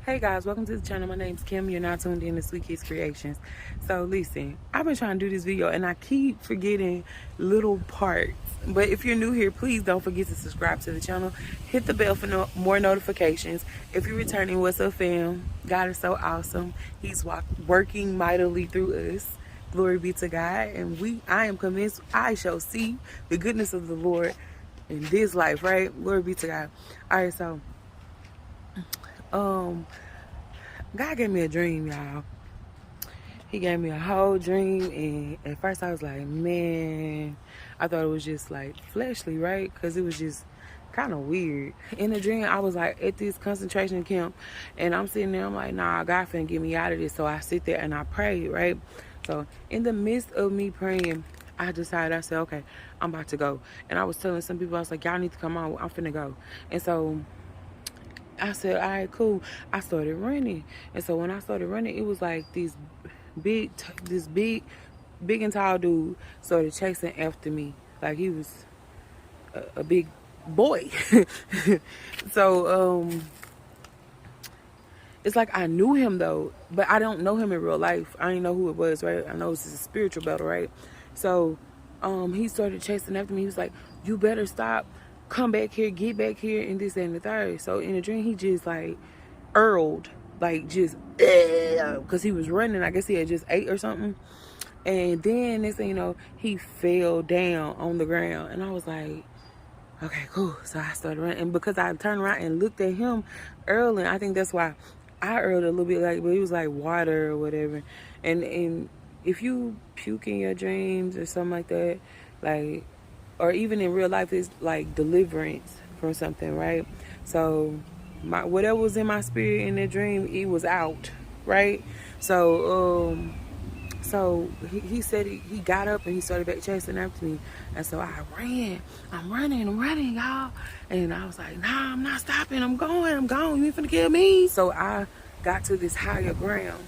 Hey guys, welcome to the channel. My name's Kim. You're now tuned in to Sweet Kids Creations. So listen, I've been trying to do this video and I keep forgetting little parts. But if you're new here, please don't forget to subscribe to the channel. Hit the bell for more notifications. If you're returning, what's up fam? God is so awesome. He's working mightily through us. Glory be to God. And I am convinced I shall see the goodness of the Lord in this life, right? Glory be to God. All right, so God gave me a dream, y'all. He gave me a whole dream, and at first I was like, man, I thought it was just like fleshly, right? Because it was just kind of weird. In the dream, I was like at this concentration camp, and I'm sitting there, I'm like, nah, God finna get me out of this. So I sit there and I pray, right? So in the midst of me praying, I decided, I said, okay, I'm about to go. And I was telling some people, I was like, y'all need to come on, I'm finna go. And so I said, all right, cool. I started running. And so when I started running, it was like this big and tall dude started chasing after me. Like he was a big boy. So, it's like I knew him though, but I don't know him in real life. I didn't know who it was, right? I know it's a spiritual battle, right? So, he started chasing after me. He was like, you better stop. Come back here, get back here, and this and the third. So in the dream, he just like hurled, like just, because he was running. I guess he had just ate or something. And then next thing you know, he fell down on the ground. And I was like, okay, cool. So I started running. And because I turned around and looked at him hurling, I think that's why I hurled a little bit, like, but it was like water or whatever. And if you puke in your dreams or something like that, like, or even in real life, it's like deliverance from something, right? So whatever was in my spirit in the dream, it was out, right? So he said he got up and he started back chasing after me. And so I ran. I'm running, y'all. And I was like, nah, I'm not stopping. I'm going. You ain't finna kill me. So I got to this higher ground.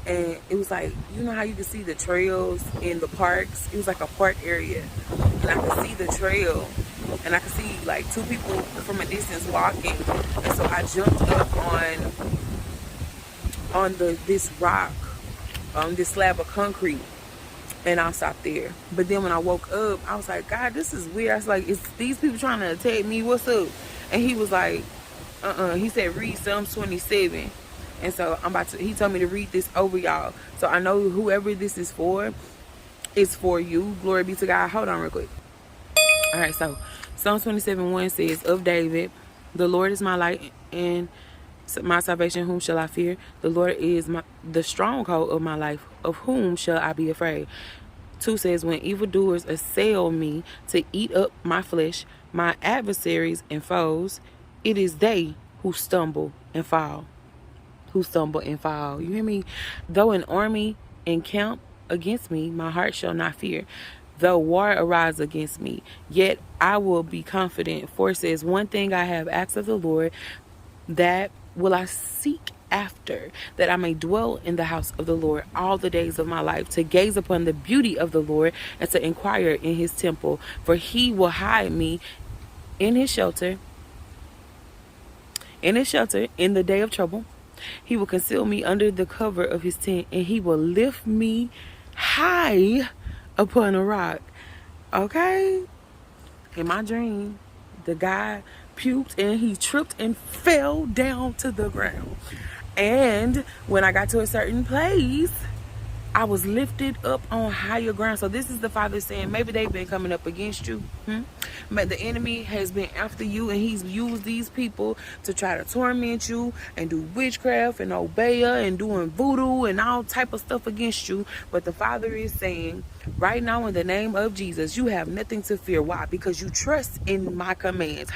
And it was like, you know how you can see the trails in the parks? It was like a park area. And I could see the trail. And I could see like two people from a distance walking. And so I jumped up on this rock, this slab of concrete. And I stopped there. But then when I woke up, I was like, God, this is weird. I was like, is these people trying to attack me? What's up? And he was like, he said, read Psalms 27. And so he told me to read this over y'all. So I know whoever this is for, it's for you. Glory be to God. Hold on real quick. All right, so Psalms 27:1 says, of David, the Lord is my light and my salvation, whom shall I fear? The Lord is the stronghold of my life, of whom shall I be afraid? 2 says, when evildoers assail me to eat up my flesh, my adversaries and foes, it is they who stumble and fall. You hear me? Though an army encamp against me, my heart shall not fear. Though war arise against me, yet I will be confident. 4 says, one thing I have asked of the Lord, that will I seek after, that I may dwell in the house of the Lord all the days of my life, to gaze upon the beauty of the Lord and to inquire in his temple. For he will hide me in his shelter in the day of trouble. He will conceal me under the cover of his tent, and he will lift me high upon a rock. Okay? In my dream, the guy puked and he tripped and fell down to the ground. And when I got to a certain place, I was lifted up on higher ground. So this is the Father saying, maybe they've been coming up against you. But the enemy has been after you, and he's used these people to try to torment you and do witchcraft and obeya and doing voodoo and all type of stuff against you. But the Father is saying, right now, in the name of Jesus, you have nothing to fear. Why? Because you trust in my commands.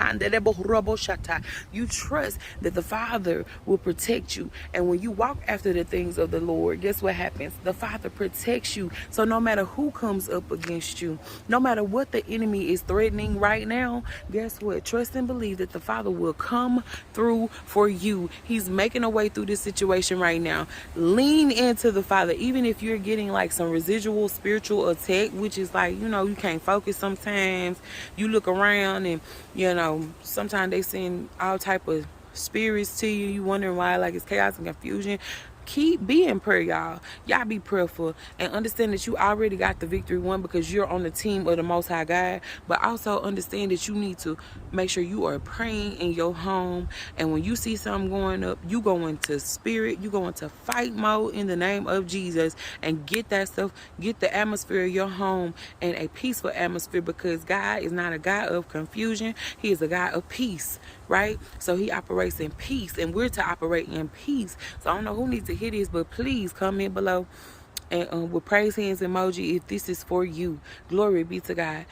You trust that the Father will protect you. And when you walk after the things of the Lord, guess what happens? The Father protects you. So no matter who comes up against you, no matter what the enemy is threatening right now, guess what? Trust and believe that the Father will come through for you. He's making a way through this situation right now. Lean into the Father, even if you're getting like some residual spiritual attack, which is like, you can't focus sometimes. You look around and, sometimes they send all type of spirits to you. You wondering why like it's chaos and confusion. Keep being prayer, y'all. Y'all be prayerful and understand that you already got the victory won because you're on the team of the Most High God. But also understand that you need to make sure you are praying in your home. And when you see something going up, you go into spirit. You go into fight mode in the name of Jesus and get that stuff. Get the atmosphere of your home in a peaceful atmosphere because God is not a God of confusion. He is a God of peace, right? So he operates in peace and we're to operate in peace. So I don't know who needs to hear this, but please comment below and with praise hands emoji if this is for you. Glory be to God.